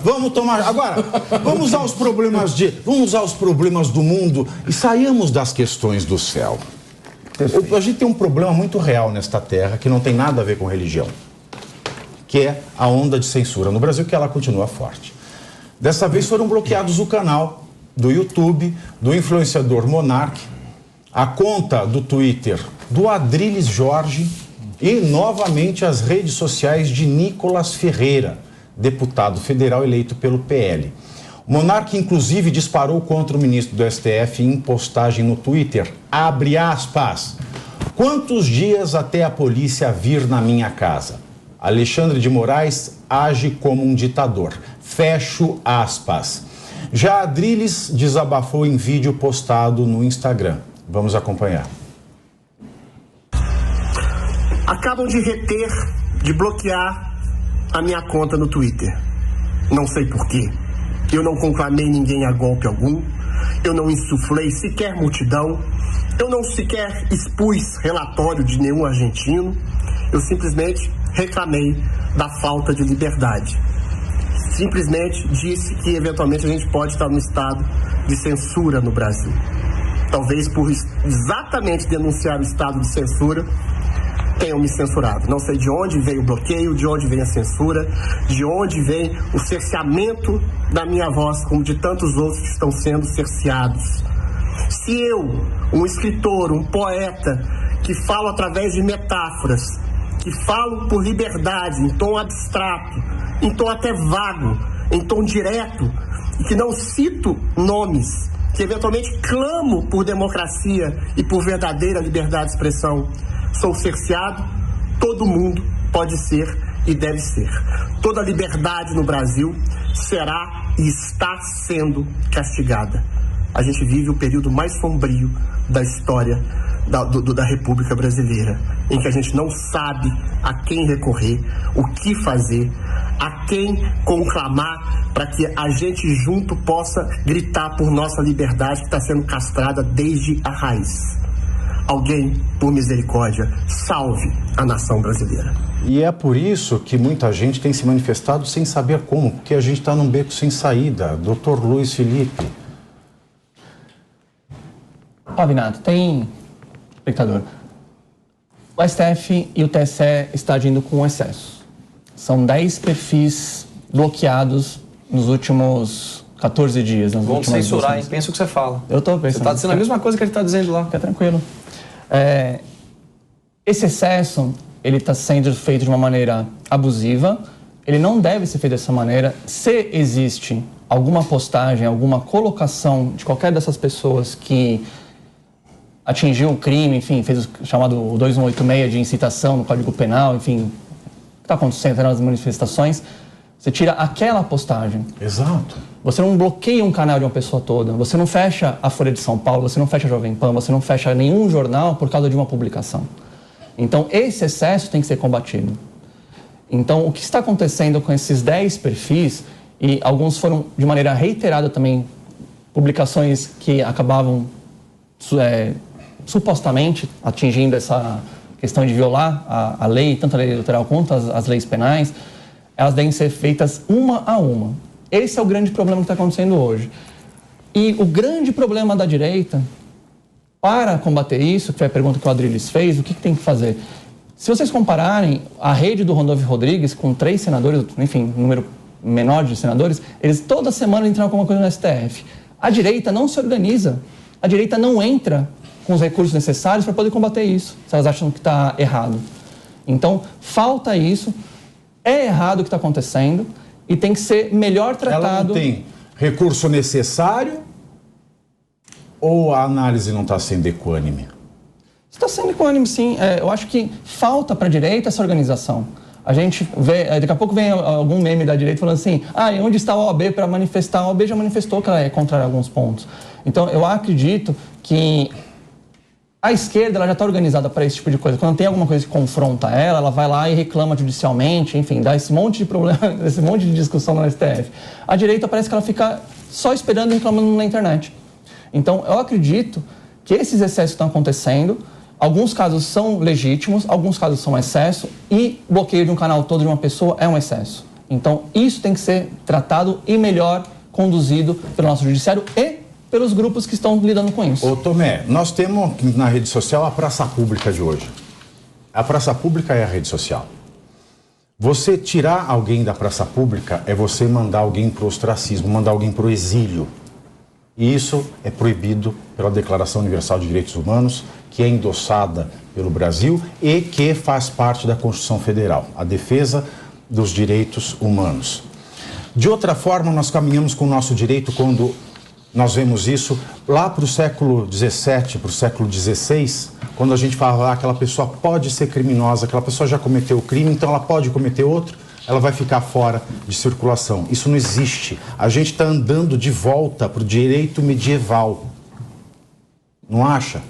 Vamos tomar. Agora, vamos usar os problemas do mundo e saímos das questões do céu. A gente tem um problema muito real nesta terra que não tem nada a ver com religião, que é a onda de censura no Brasil, que ela continua forte. Dessa vez foram bloqueados o canal do YouTube do influenciador Monark, a conta do Twitter do Adrilles Jorge e novamente as redes sociais de Nicolas Ferreira, deputado federal eleito pelo PL. O Monark, inclusive, disparou contra o ministro do STF em postagem no Twitter. Abre aspas. Quantos dias até a polícia vir na minha casa? Alexandre de Moraes age como um ditador. Fecho aspas. Já Adrilles desabafou em vídeo postado no Instagram. Vamos acompanhar. Acabam de reter, de bloquear a minha conta no Twitter. Não sei porquê. Eu não conclamei ninguém a golpe algum. Eu não insuflei sequer multidão. Eu não sequer expus relatório de nenhum argentino. Eu simplesmente reclamei da falta de liberdade. Simplesmente disse que eventualmente a gente pode estar num estado de censura no Brasil. Talvez por exatamente denunciar o estado de censura tenham me censurado. Não sei de onde veio o bloqueio, de onde vem a censura, de onde vem o cerceamento da minha voz, como de tantos outros que estão sendo cerceados. Se eu, um escritor, um poeta, que falo através de metáforas, que falo por liberdade, em tom abstrato, em tom até vago, em tom direto, e que não cito nomes, que eventualmente clamo por democracia e por verdadeira liberdade de expressão, sou cerceado, todo mundo pode ser e deve ser. Toda liberdade no Brasil será e está sendo castigada. A gente vive o período mais sombrio da história da República Brasileira, em que a gente não sabe a quem recorrer, o que fazer, a quem conclamar para que a gente junto possa gritar por nossa liberdade que está sendo castrada desde a raiz. Alguém, por misericórdia, salve a nação brasileira. E é por isso que muita gente tem se manifestado sem saber como, porque a gente está num beco sem saída. Dr. Luiz Felipe. Pavinato, tem espectador. O STF e o TSE estão agindo com excesso. São 10 perfis bloqueados nos últimos 14 dias. Vão censurar, hein? Pensa o que você fala. Eu estou pensando. Você está dizendo a mesma coisa que ele está dizendo lá. Fica tranquilo. Esse excesso, ele está sendo feito de uma maneira abusiva. Ele não deve ser feito dessa maneira. Se existe alguma postagem, alguma colocação de qualquer dessas pessoas que atingiu o crime, enfim, fez o chamado 2186 de incitação no Código Penal, enfim, o que está acontecendo nas manifestações, você tira aquela postagem. Exato. Você não bloqueia um canal de uma pessoa toda, você não fecha a Folha de São Paulo, você não fecha a Jovem Pan, você não fecha nenhum jornal por causa de uma publicação. Então, esse excesso tem que ser combatido. Então, o que está acontecendo com esses 10 perfis, e alguns foram de maneira reiterada também, publicações que acabavam supostamente atingindo essa questão de violar a lei, tanto a lei eleitoral quanto as leis penais, elas devem ser feitas uma a uma. Esse é o grande problema que está acontecendo hoje. E o grande problema da direita, para combater isso, que foi a pergunta que o Adrilles fez, o que tem que fazer? Se vocês compararem a rede do Randolfo Rodrigues com 3 senadores, enfim, número menor de senadores, eles toda semana entram com alguma coisa no STF. A direita não se organiza, a direita não entra com os recursos necessários para poder combater isso, se elas acham que está errado. Então, falta isso, é errado o que está acontecendo e tem que ser melhor tratado. Ela não tem recurso necessário ou a análise não está sendo equânime? Está sendo equânime, sim. Eu acho que falta para a direita essa organização. A gente vê, daqui a pouco vem algum meme da direita falando assim, onde está a OAB para manifestar? A OAB já manifestou que ela é contrária a alguns pontos. Então, eu acredito que a esquerda ela já está organizada para esse tipo de coisa. Quando tem alguma coisa que confronta ela, ela vai lá e reclama judicialmente, enfim, dá esse monte de problema, esse monte de discussão no STF. A direita parece que ela fica só esperando e reclamando na internet. Então, eu acredito que esses excessos estão acontecendo, alguns casos são legítimos, alguns casos são excesso, e bloqueio de um canal todo de uma pessoa é um excesso. Então, isso tem que ser tratado e melhor conduzido pelo nosso judiciário e pelos grupos que estão lidando com isso. Ô Tomé, nós temos na rede social a praça pública de hoje. A praça pública é a rede social. Você tirar alguém da praça pública é você mandar alguém para o ostracismo, mandar alguém para o exílio. E isso é proibido pela Declaração Universal de Direitos Humanos, que é endossada pelo Brasil e que faz parte da Constituição Federal, a defesa dos direitos humanos. De outra forma, nós caminhamos com o nosso direito quando nós vemos isso lá para o século XVII, para o século XVI, quando a gente fala aquela pessoa pode ser criminosa, aquela pessoa já cometeu o crime, então ela pode cometer outro, ela vai ficar fora de circulação. Isso não existe. A gente está andando de volta para o direito medieval. Não acha?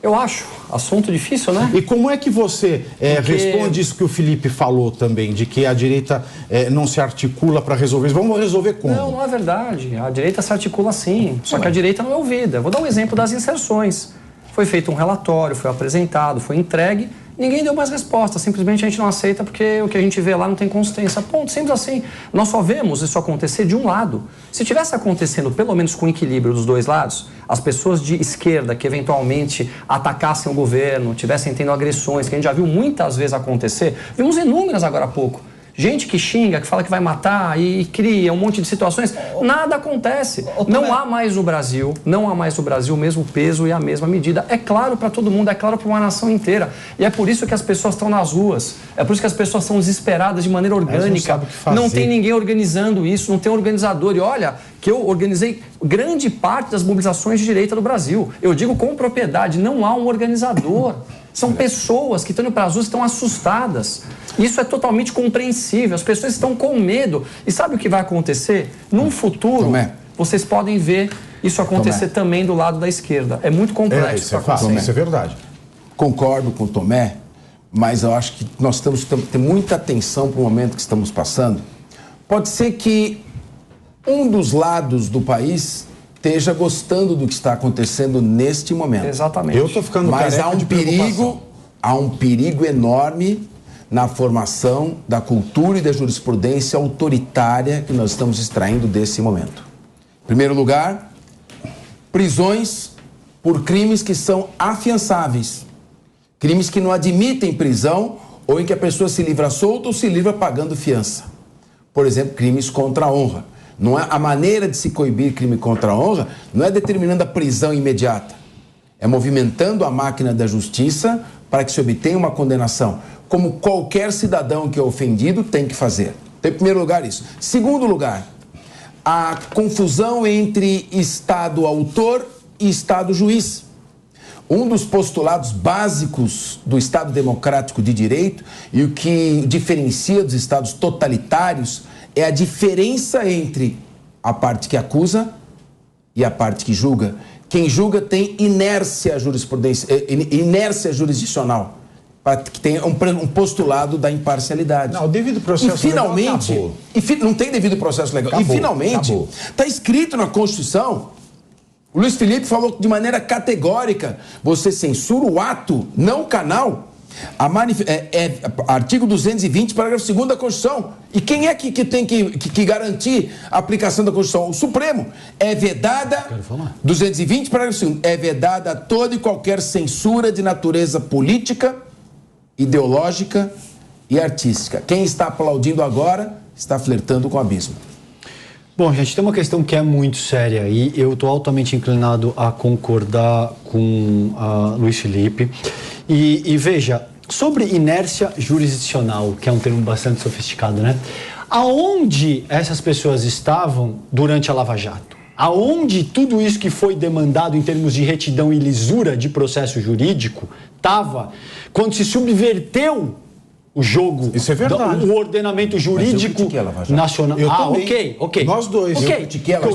Eu acho. Assunto difícil, né? E como é que você responde isso que o Felipe falou também, de que a direita não se articula para resolver isso? Vamos resolver como? Não, não é verdade. A direita se articula sim, só que a direita não é ouvida. Vou dar um exemplo das inserções. Foi feito um relatório, foi apresentado, foi entregue, ninguém deu mais resposta. Simplesmente a gente não aceita porque o que a gente vê lá não tem consistência. Ponto, simples assim. Nós só vemos isso acontecer de um lado. Se tivesse acontecendo pelo menos com equilíbrio dos dois lados, as pessoas de esquerda que eventualmente atacassem o governo, tivessem tendo agressões, que a gente já viu muitas vezes acontecer, vimos inúmeras agora há pouco. Gente que xinga, que fala que vai matar e cria um monte de situações, nada acontece. Não há mais no Brasil o mesmo peso e a mesma medida. É claro para todo mundo, é claro para uma nação inteira. E é por isso que as pessoas estão nas ruas, é por isso que as pessoas estão desesperadas de maneira orgânica. Não tem ninguém organizando isso, não tem um organizador. E olha, que eu organizei grande parte das mobilizações de direita do Brasil. Eu digo com propriedade, não há um organizador. São pessoas que estão indo para as ruas, estão assustadas. Isso é totalmente compreensível. As pessoas estão com medo. E sabe o que vai acontecer? Num futuro, vocês podem ver isso acontecer também do lado da esquerda. É muito complexo isso acontecer. Isso é verdade. Concordo com o Tomé, mas eu acho que nós temos que ter muita atenção para o momento que estamos passando. Pode ser que um dos lados do país esteja gostando do que está acontecendo neste momento. Exatamente. Eu estou ficando mas careca de preocupação. Há um perigo enorme na formação da cultura e da jurisprudência autoritária que nós estamos extraindo desse momento. Em primeiro lugar, prisões por crimes que são afiançáveis. Crimes que não admitem prisão ou em que a pessoa se livra solta ou se livra pagando fiança. Por exemplo, crimes contra a honra. Não é a maneira de se coibir crime contra a honra, não é determinando a prisão imediata. É movimentando a máquina da justiça para que se obtenha uma condenação, como qualquer cidadão que é ofendido tem que fazer. Então, em primeiro lugar, isso. Segundo lugar, a confusão entre Estado autor e Estado juiz. Um dos postulados básicos do Estado democrático de direito e o que diferencia dos Estados totalitários é a diferença entre a parte que acusa e a parte que julga. Quem julga tem inércia jurisdicional, para que tenha um postulado da imparcialidade. Não, o devido processo e finalmente, legal acabou. Não tem devido processo legal. Acabou, e finalmente, está escrito na Constituição, o Luiz Felipe falou de maneira categórica, você censura o ato, não o canal. Artigo 220, parágrafo 2º da Constituição. E quem é que tem que garantir a aplicação da Constituição? O Supremo. É vedada, 220, parágrafo 2º, é vedada toda e qualquer censura de natureza política, ideológica e artística. Quem está aplaudindo agora está flertando com o abismo. Bom, gente, tem uma questão que é muito séria e eu estou altamente inclinado a concordar com Luiz Felipe. E veja, sobre inércia jurisdicional, que é um termo bastante sofisticado, né? Aonde essas pessoas estavam durante a Lava Jato? Aonde tudo isso que foi demandado em termos de retidão e lisura de processo jurídico estava quando se subverteu o jogo, isso é verdade. O ordenamento jurídico nacional. Ok. Nós dois. Okay. Eu critiquei ela.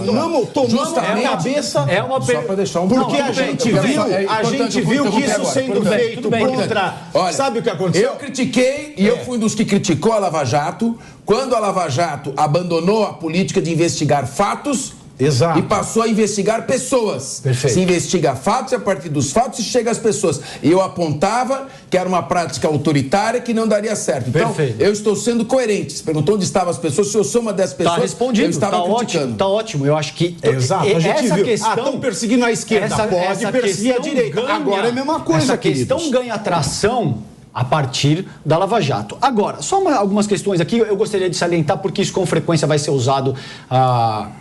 Tomamos a cabeça. É uma só para deixar um porque a gente viu que isso sendo feito contra. Olha, sabe o que aconteceu? Eu critiquei e eu fui um dos que criticou a Lava Jato quando a Lava Jato abandonou a política de investigar fatos Exato. E passou a investigar pessoas. Perfeito. Se investiga fatos e a partir dos fatos se chega às pessoas. E eu apontava que era uma prática autoritária que não daria certo. Então, Perfeito. eu estou sendo coerente. Você perguntou onde estavam as pessoas. Se eu sou uma dessas pessoas, Tá respondido, eu estava tá criticando. ótimo, tá ótimo. Eu acho que Exato, a gente essa viu. questão... estão perseguindo a esquerda, pode perseguir a questão direita. Agora é a mesma coisa, Essa questão queridos. ganha tração a partir da Lava Jato. Agora, só algumas questões aqui eu gostaria de salientar, porque isso com frequência vai ser usado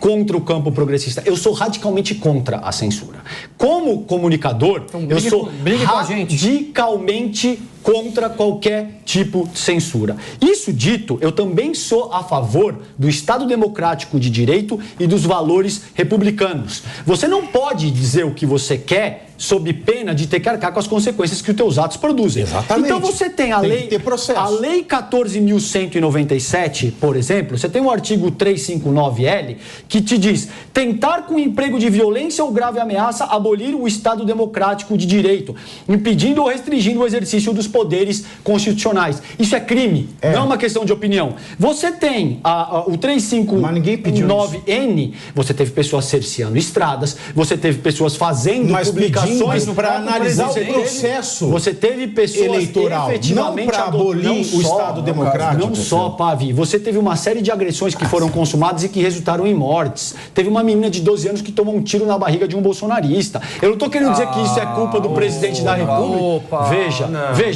contra o campo progressista. Eu sou radicalmente contra a censura. Como comunicador, eu sou brigue com a gente. radicalmente contra qualquer tipo de censura. Isso dito, eu também sou a favor do Estado democrático de direito e dos valores republicanos. Você não pode dizer o que você quer sob pena de ter que arcar com as consequências que os teus atos produzem. Exatamente. Então você tem a Tem lei, que ter processo. a lei 14.197, por exemplo, você tem o artigo 359L que te diz: tentar com emprego de violência ou grave ameaça abolir o Estado democrático de direito, impedindo ou restringindo o exercício dos poderes constitucionais. Isso é crime, não é uma questão de opinião. Você tem o Mas ninguém pediu 359N, você teve pessoas cerceando estradas, você teve pessoas fazendo Mas publicações para analisar o Você teve- processo Você teve pessoas eleitoral, efetivamente não para abolir o Estado democrático. Não só, Pavi. Você teve uma série de agressões que foram consumadas e que resultaram em mortes. Teve uma menina de 12 anos que tomou um tiro na barriga de um bolsonarista. Eu não estou querendo dizer que isso é culpa do presidente da República. Veja.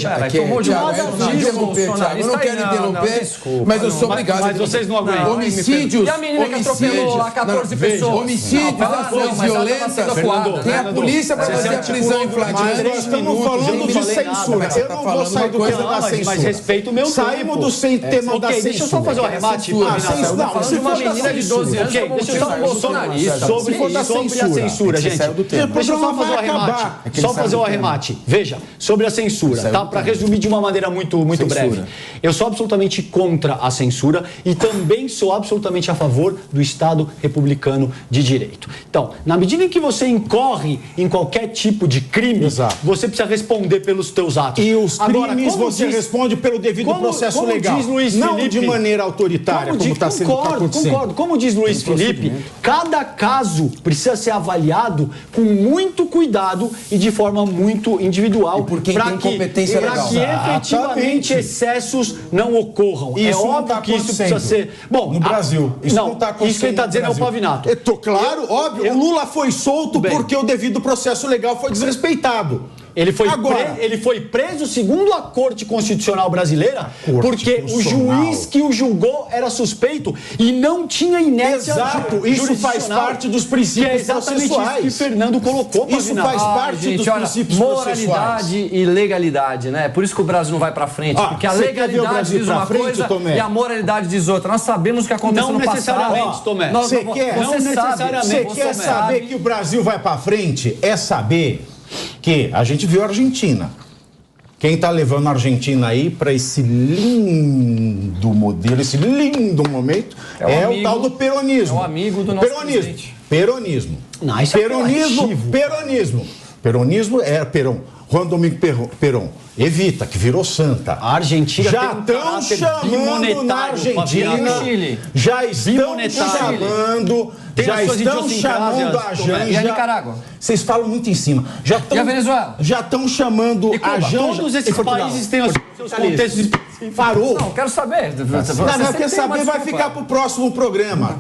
Pera, Que, tomou de Thiago, nada eu não disso, interromper, Thiago. Eu não bolsonarista quero aí, interromper, desculpa, mas eu sou obrigado. Mas vocês não aguentam. Homicídios. E a menina que atropelou lá 14 pessoas? Homicídios, Não, ela ações não, mas ela violentas. tava sendo coada, Tem a né? polícia para fazer a prisão em Mas flagrante. nós estamos falando de censura. Eu não vou sair do tema da censura. Mas respeito o meu Saímos tempo. do tema da censura. Deixa eu só fazer um arremate. Censura. Não, falando se de uma for da menina de 12 anos censura. que Deixa eu só bolsonarista. sobre Se for da a censura. censura, gente. saiu do tema. Deixa eu só fazer um arremate. Só fazer um arremate. Veja, sobre a censura, tá? Para resumir de uma maneira muito breve. Eu sou absolutamente contra a censura e também sou absolutamente a favor do Estado republicano de direito. Então, na medida em que você incorre em qualquer tipo de crime, Exato. você precisa responder pelos teus atos. E os Agora, crimes como você diz- responde pelo devido processo como legal. diz Luiz não Felipe, de maneira autoritária, como está sendo acontecendo. Concordo. Como diz Luiz Felipe, cada caso precisa ser avaliado com muito cuidado e de forma muito individual. E por quem pra tem que- competência pra legal. que efetivamente Exatamente. excessos não ocorram. Isso é não óbvio tá que isso precisa acontecendo ser... Bom, no Brasil. Isso não está acontecendo. Isso que ele está no dizendo é o Brasil. Pavinato. Claro, óbvio. O Lula foi solto Bem. porque o devido processo legal foi desrespeitado. Ele foi, Agora, ele foi preso, segundo a Corte Constitucional Brasileira, Corte porque o Constitucional. juiz que o julgou era suspeito e não tinha inércia Exato, isso faz jurisdicional, parte dos que princípios é exatamente processuais. isso que Fernando colocou, Isso Pavinato. faz parte dos princípios processuais. moralidade e legalidade, né? Por isso que o Brasil não vai pra frente. Porque a você quer ver o legalidade Brasil diz pra uma frente, coisa Tomé? e a moralidade diz outra. Nós sabemos o que aconteceu Não no passado. necessariamente, Tomé. Nós- Você quer? Não necessariamente. Você Você quer saber que o Brasil vai para frente? É saber que a gente viu a Argentina. Quem está levando a Argentina aí para esse lindo modelo, esse lindo momento, é o tal do peronismo. é o amigo do nosso presidente. Peronismo. Não, isso é Peronismo. apelativo. Peronismo é Perón. Juan Domingo Perón. Evita, que virou santa. A Argentina já tem um estão caráter chamando na bimonetário, Argentina. Pavinato. Chile. Já estão Bimonetário. chamando. Tem Já as suas estão idiosincrásias, chamando a Tomé. Janja. E a Nicarágua? Vocês falam muito em cima. E a Venezuela? Já estão chamando E Cuba? a Janja. Todos esses e Portugal. países têm os seus contextos específicos. Parou. Não, quero saber. Não, quer saber, vai ficar para o próximo programa.